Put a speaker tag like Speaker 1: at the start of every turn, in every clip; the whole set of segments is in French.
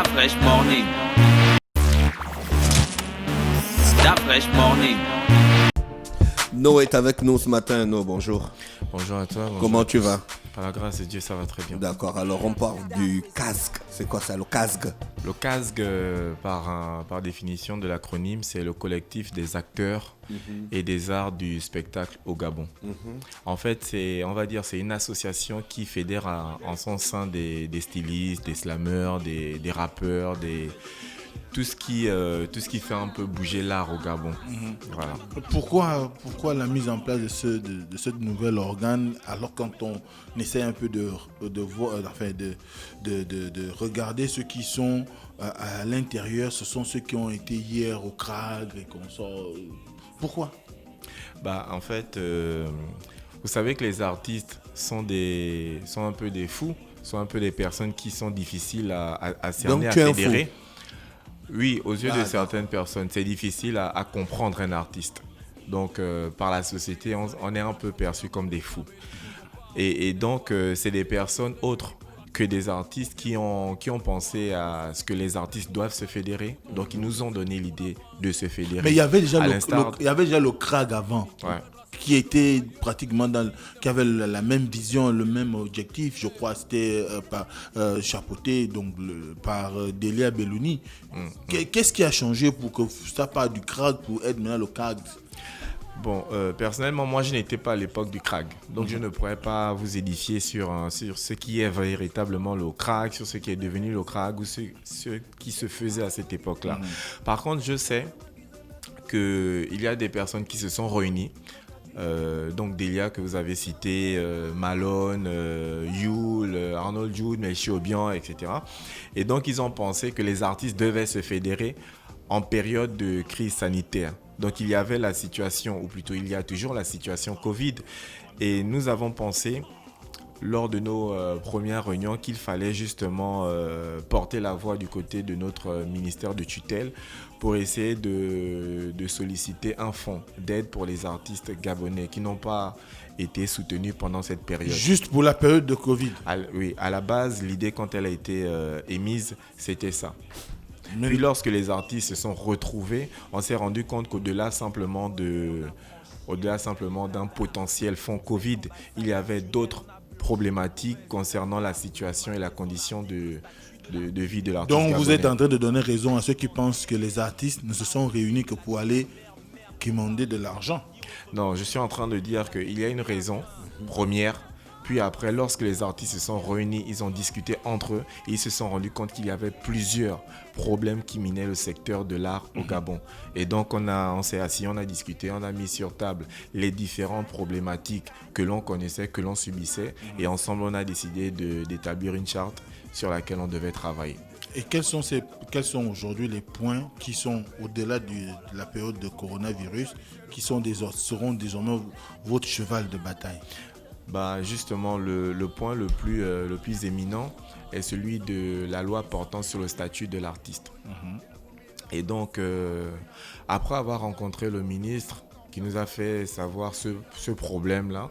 Speaker 1: Fresh Morning. La Fresh Morning.
Speaker 2: No est avec nous ce matin. No, bonjour.
Speaker 3: Bonjour à toi. Bonjour.
Speaker 2: Comment tu vas?
Speaker 3: Par la grâce de Dieu, ça va très bien.
Speaker 2: D'accord, alors on parle du casque. C'est quoi ça, le casque?
Speaker 3: Le CASG, par définition de l'acronyme, c'est le collectif des acteurs et des arts du spectacle au Gabon. En fait, c'est une association qui fédère en son sein des stylistes, des slammeurs, des rappeurs, tout ce qui fait un peu bouger l'art au Gabon. Voilà.
Speaker 4: Pourquoi la mise en place de ce nouvel organe, alors quand on essaie un peu de regarder ceux qui sont à l'intérieur, ce sont ceux qui ont été hier au CRAG et qu'on sort. Pourquoi?
Speaker 3: En fait, vous savez que les artistes sont un peu des fous, sont un peu des personnes qui sont difficiles à cerner, à fédérer. Oui, aux yeux de certaines personnes, c'est difficile à comprendre un artiste. Donc, par la société, on est un peu perçu comme des fous. Et donc, c'est des personnes autres que des artistes qui ont pensé à ce que les artistes doivent se fédérer. Donc, ils nous ont donné l'idée de se fédérer.
Speaker 4: Mais il y avait déjà le CRAG avant.
Speaker 3: Ouais.
Speaker 4: Qui était pratiquement qui avait la même vision, le même objectif. Je crois que c'était chapeauté par Delia Bellouni. Qu'est-ce qui a changé pour que ça parte du CRAG pour être maintenant le CAG?
Speaker 3: Bon, personnellement, moi, je n'étais pas à l'époque du CRAG. Donc, je ne pourrais pas vous édifier sur ce qui est véritablement le CRAG, sur ce qui est devenu le CRAG ou ce qui se faisait à cette époque-là. Par contre, je sais qu'il y a des personnes qui se sont réunies. Donc Delia que vous avez cité, Malone, Yule, Arnold Jude, Melchi Obian, etc. Et donc ils ont pensé que les artistes devaient se fédérer en période de crise sanitaire. Donc il y avait la situation, ou plutôt il y a toujours la situation Covid. Et nous avons pensé, lors de nos premières réunions, qu'il fallait justement porter la voix du côté de notre ministère de tutelle pour essayer de solliciter un fonds d'aide pour les artistes gabonais qui n'ont pas été soutenus pendant cette période.
Speaker 4: Juste pour la période de Covid?
Speaker 3: Oui, à la base, l'idée quand elle a été émise, c'était ça. Puis lorsque les artistes se sont retrouvés, on s'est rendu compte qu'au-delà simplement d'un potentiel fonds Covid, il y avait d'autres problématiques concernant la situation et la condition de vie de l'artiste.
Speaker 4: Donc
Speaker 3: gabonais.
Speaker 4: vous êtes en train de donner raison à ceux qui pensent que les artistes ne se sont réunis que pour aller quémander de l'argent.
Speaker 3: Non, je suis en train de dire qu'il y a une raison première. Puis après, lorsque les artistes se sont réunis, ils ont discuté entre eux et ils se sont rendus compte qu'il y avait plusieurs problèmes qui minaient le secteur de l'art au Gabon. Et donc, on s'est assis, on a discuté, on a mis sur table les différentes problématiques que l'on connaissait, que l'on subissait. Et ensemble, on a décidé d'établir une charte sur laquelle on devait travailler.
Speaker 4: Et quels sont aujourd'hui les points qui sont au-delà de la période de coronavirus, qui seront désormais votre cheval de bataille?
Speaker 3: Justement, le point le plus éminent est celui de la loi portant sur le statut de l'artiste. Et donc, après avoir rencontré le ministre qui nous a fait savoir ce problème-là,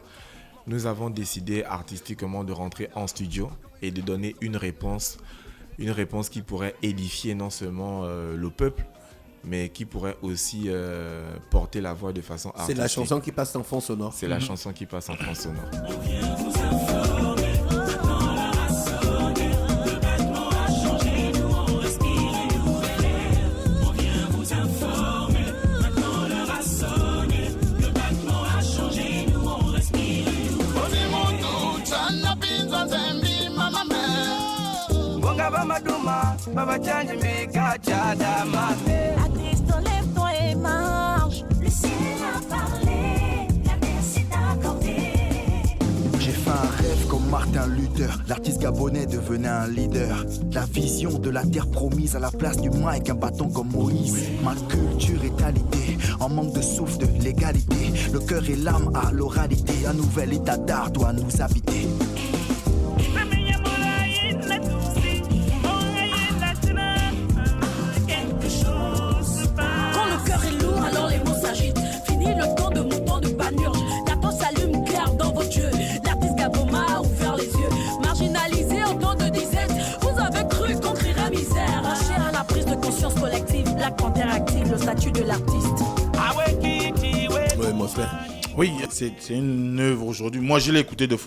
Speaker 3: nous avons décidé artistiquement de rentrer en studio et de donner une réponse qui pourrait édifier non seulement le peuple, mais qui pourrait aussi porter la voix de façon artistique.
Speaker 2: C'est la chanson qui passe en fond sonore.
Speaker 3: C'est la chanson qui passe en fond sonore.
Speaker 5: Attriste, lève-toi et marche. Le ciel a parlé, la terre s'est accordée.
Speaker 6: J'ai fait un rêve comme Martin Luther. L'artiste gabonais devenait un leader. La vision de la terre promise à la place du mic, un bâton comme Moïse. Ma culture est alité, en manque de souffle, de légalité. Le cœur et l'âme à l'oralité. Un nouvel état d'art doit nous habiter.
Speaker 5: Marginalisé en temps de disette, vous avez cru qu'on crierait misère.
Speaker 4: Oui, c'est une œuvre aujourd'hui. Moi, je l'ai écouté de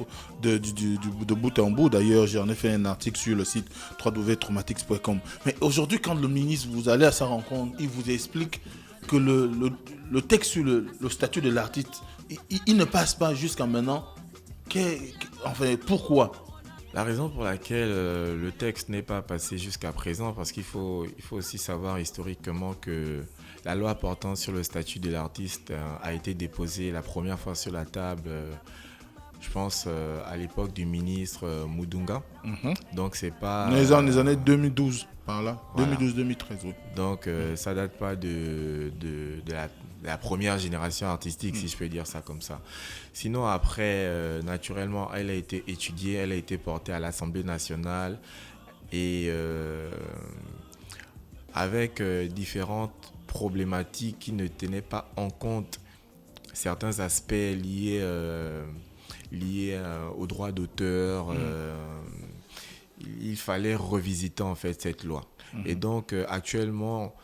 Speaker 4: bout en bout. D'ailleurs, j'en ai fait un article sur le site www.traumatics.com. Mais aujourd'hui, quand le ministre, vous allez à sa rencontre, il vous explique que le texte sur le statut de l'artiste, il ne passe pas jusqu'à maintenant. Enfin, pourquoi ?
Speaker 3: La raison pour laquelle le texte n'est pas passé jusqu'à présent, parce qu'il faut aussi savoir historiquement que la loi portant sur le statut de l'artiste a été déposée la première fois sur la table, je pense, à l'époque du ministre Mudunga. Donc, c'est pas...
Speaker 4: Dans les années 2012, par là.
Speaker 3: Voilà.
Speaker 4: 2012-2013, oui.
Speaker 3: Donc, ça date pas de la première génération artistique, si je peux dire ça comme ça. Sinon, après, naturellement, elle a été étudiée, elle a été portée à l'Assemblée nationale et avec différentes problématiques qui ne tenaient pas en compte certains aspects liés aux droits d'auteur. Il fallait revisiter en fait cette loi. Et donc, actuellement,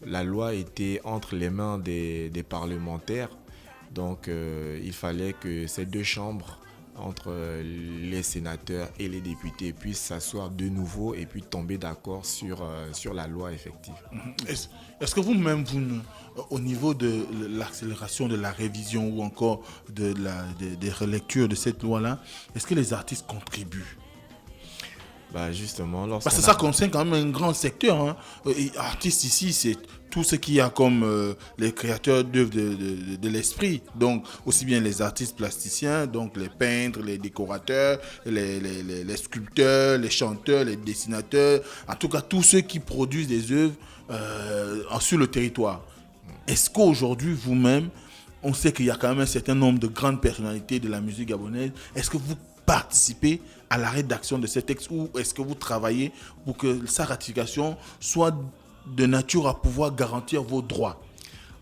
Speaker 3: la loi était entre les mains des parlementaires. Donc, il fallait que ces deux chambres, entre les sénateurs et les députés, puissent s'asseoir de nouveau et puis tomber d'accord sur la loi effective.
Speaker 4: Est-ce que vous-même, au niveau de l'accélération de la révision ou encore des relectures de cette loi-là, est-ce que les artistes contribuent ?
Speaker 3: Bah justement,
Speaker 4: parce que ça concerne quand même un grand secteur. Hein. Artistes ici, c'est tout ce qu'il y a comme les créateurs d'œuvres de l'esprit. Donc, aussi bien les artistes plasticiens, donc les peintres, les décorateurs, les sculpteurs, les chanteurs, les dessinateurs, en tout cas tous ceux qui produisent des œuvres sur le territoire. Est-ce qu'aujourd'hui, vous-même, on sait qu'il y a quand même un certain nombre de grandes personnalités de la musique gabonaise, est-ce que vous participez à la rédaction de ces textes ou est-ce que vous travaillez pour que sa ratification soit de nature à pouvoir garantir vos droits ?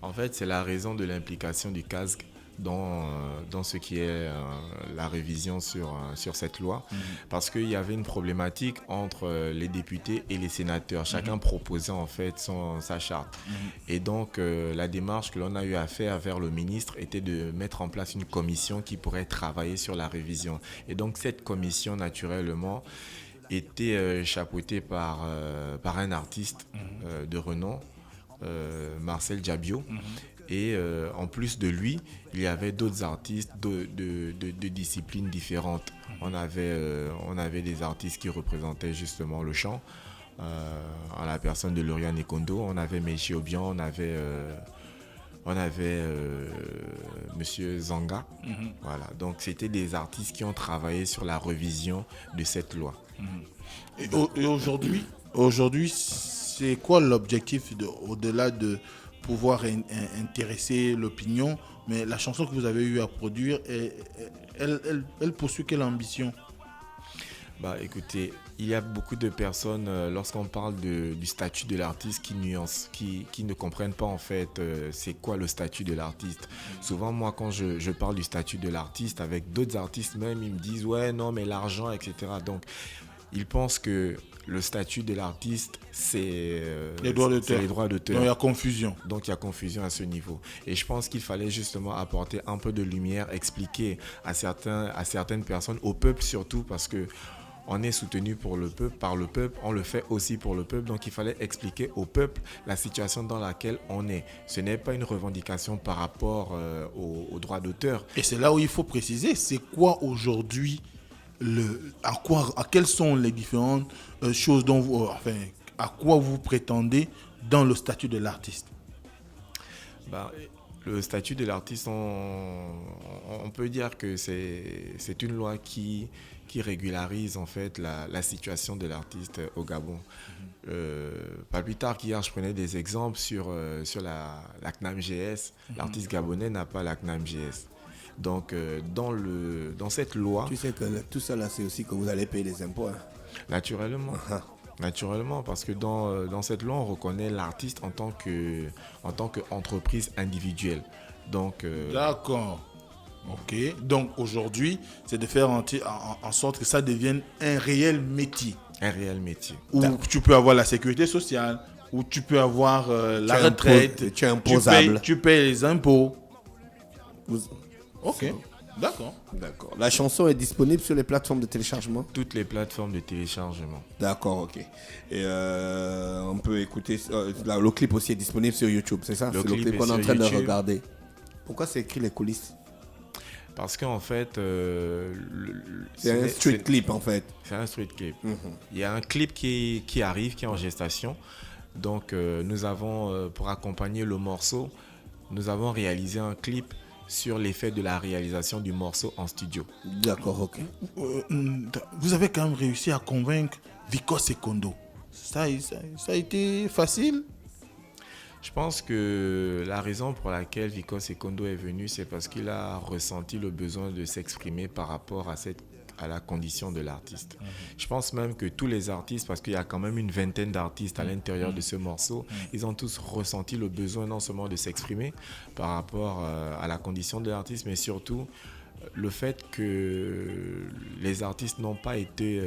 Speaker 3: En fait, c'est la raison de l'implication du CASG dans ce qui est la révision sur cette loi. Parce qu'il y avait une problématique entre les députés et les sénateurs. Chacun proposait en fait sa charte. Et donc, la démarche que l'on a eu à faire vers le ministre était de mettre en place une commission qui pourrait travailler sur la révision. Et donc, cette commission, naturellement, était chapeautée par un artiste de renom, Marcel Diabio. Et en plus de lui, il y avait d'autres artistes de disciplines différentes. On avait des artistes qui représentaient justement le chant, en la personne de Lauriane Ekondo. On avait Meïchi Obian, on avait Monsieur Zanga. Voilà. Donc c'était des artistes qui ont travaillé sur la révision de cette loi.
Speaker 4: Et aujourd'hui, c'est quoi l'objectif au-delà de pouvoir intéresser l'opinion, mais la chanson que vous avez eu à produire, elle poursuit quelle ambition ?
Speaker 3: Bah écoutez, il y a beaucoup de personnes, lorsqu'on parle du statut de l'artiste, qui nuancent, qui ne comprennent pas en fait c'est quoi le statut de l'artiste. Souvent, moi, quand je parle du statut de l'artiste, avec d'autres artistes même, ils me disent « ouais, non, mais l'argent, etc. » Donc, ils pensent que le statut de l'artiste, c'est
Speaker 4: les droits d'auteur.
Speaker 3: Donc
Speaker 4: il y a confusion.
Speaker 3: Donc il y a confusion à ce niveau. Et je pense qu'il fallait justement apporter un peu de lumière, expliquer à certaines personnes, au peuple surtout, parce que on est soutenu par le peuple, on le fait aussi pour le peuple. Donc il fallait expliquer au peuple la situation dans laquelle on est. Ce n'est pas une revendication par rapport aux droits d'auteur.
Speaker 4: Et c'est là où il faut préciser, c'est quoi aujourd'hui quelles sont les différentes choses à quoi vous prétendez dans le statut de l'artiste ?
Speaker 3: Le statut de l'artiste, on peut dire que c'est une loi qui régularise en fait la situation de l'artiste au Gabon. Pas plus tard qu'hier, je prenais des exemples sur la CNAM-GS. L'artiste gabonais n'a pas la CNAM-GS. Donc, dans cette loi...
Speaker 2: Tu sais que tout ça, là, c'est aussi que vous allez payer les impôts. Hein.
Speaker 3: Naturellement. Naturellement, parce que dans cette loi, on reconnaît l'artiste en tant qu'entreprise individuelle. Donc,
Speaker 4: D'accord. Ok. Donc, aujourd'hui, c'est de faire en sorte que ça devienne un réel métier.
Speaker 3: Un réel métier.
Speaker 4: Où tu peux avoir la sécurité sociale, où tu peux avoir la retraite.
Speaker 2: Tu es imposable.
Speaker 4: Tu payes les impôts. Ok, d'accord.
Speaker 2: D'accord. La chanson est disponible sur les plateformes de téléchargement?
Speaker 3: Toutes les plateformes de téléchargement.
Speaker 2: D'accord, ok. Et on peut écouter... le clip aussi est disponible sur YouTube, c'est ça?
Speaker 3: Le
Speaker 2: C'est le
Speaker 3: clip
Speaker 2: clip
Speaker 3: est
Speaker 2: qu'on est en
Speaker 3: sur
Speaker 2: train de
Speaker 3: YouTube.
Speaker 2: regarder. Pourquoi c'est écrit les coulisses?
Speaker 3: Parce qu'en fait,
Speaker 2: C'est un street clip en fait.
Speaker 3: C'est un street clip. Il y a un clip qui arrive, qui est en gestation. Donc, nous avons, pour accompagner le morceau, nous avons réalisé un clip sur l'effet de la réalisation du morceau en studio.
Speaker 2: D'accord, ok.
Speaker 4: Vous avez quand même réussi à convaincre Vico Secondo. Ça a été facile?
Speaker 3: Je pense que la raison pour laquelle Vico Secondo est venu, c'est parce qu'il a ressenti le besoin de s'exprimer par rapport à la condition de l'artiste. Je pense même que tous les artistes, parce qu'il y a quand même une vingtaine d'artistes à l'intérieur de ce morceau, ils ont tous ressenti le besoin non seulement de s'exprimer par rapport à la condition de l'artiste, mais surtout le fait que les artistes n'ont pas été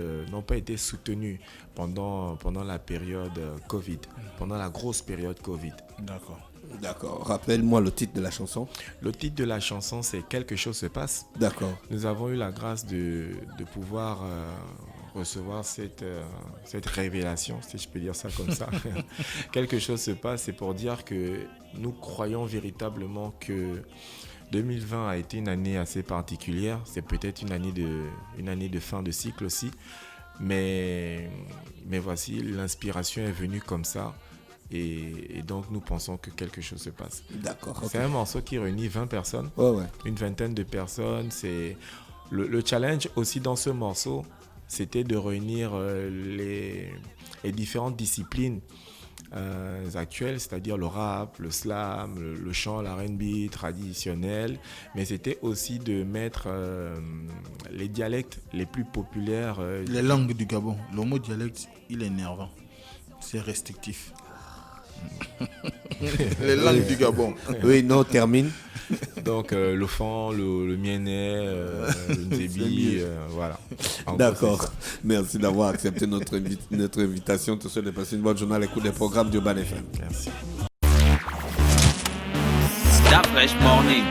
Speaker 3: soutenus pendant la période Covid, pendant la grosse période Covid.
Speaker 4: D'accord.
Speaker 2: D'accord. Rappelle-moi le titre de la chanson.
Speaker 3: Le titre de la chanson, c'est « Quelque chose se passe ».
Speaker 2: D'accord.
Speaker 3: Nous avons eu la grâce de pouvoir recevoir cette révélation, si je peux dire ça comme ça. Quelque chose se passe, c'est pour dire que nous croyons véritablement que 2020 a été une année assez particulière. C'est peut-être une année de fin de cycle aussi. Mais voici, l'inspiration est venue comme ça. Et donc, nous pensons que quelque chose se passe.
Speaker 2: D'accord.
Speaker 3: C'est un morceau qui réunit 20 personnes.
Speaker 2: Ouais.
Speaker 3: Une vingtaine de personnes. C'est le challenge aussi dans ce morceau, c'était de réunir les différentes disciplines actuelles, c'est-à-dire le rap, le slam, le chant, l'R&B traditionnel, mais c'était aussi de mettre les dialectes les plus populaires.
Speaker 4: Les langues du Gabon. Le mot dialecte, il est énervant. C'est restrictif. Les langues du Gabon.
Speaker 2: Oui, non, termine.
Speaker 3: Donc le Fan, le Miennet, le Nzebi, voilà. En gros,
Speaker 2: D'accord.
Speaker 3: c'est ça.
Speaker 2: Merci d'avoir accepté notre invitation. Tous ceux qui passent une bonne journée à l'écoute des programmes d'Urban FM.
Speaker 3: Merci.
Speaker 1: That fresh morning.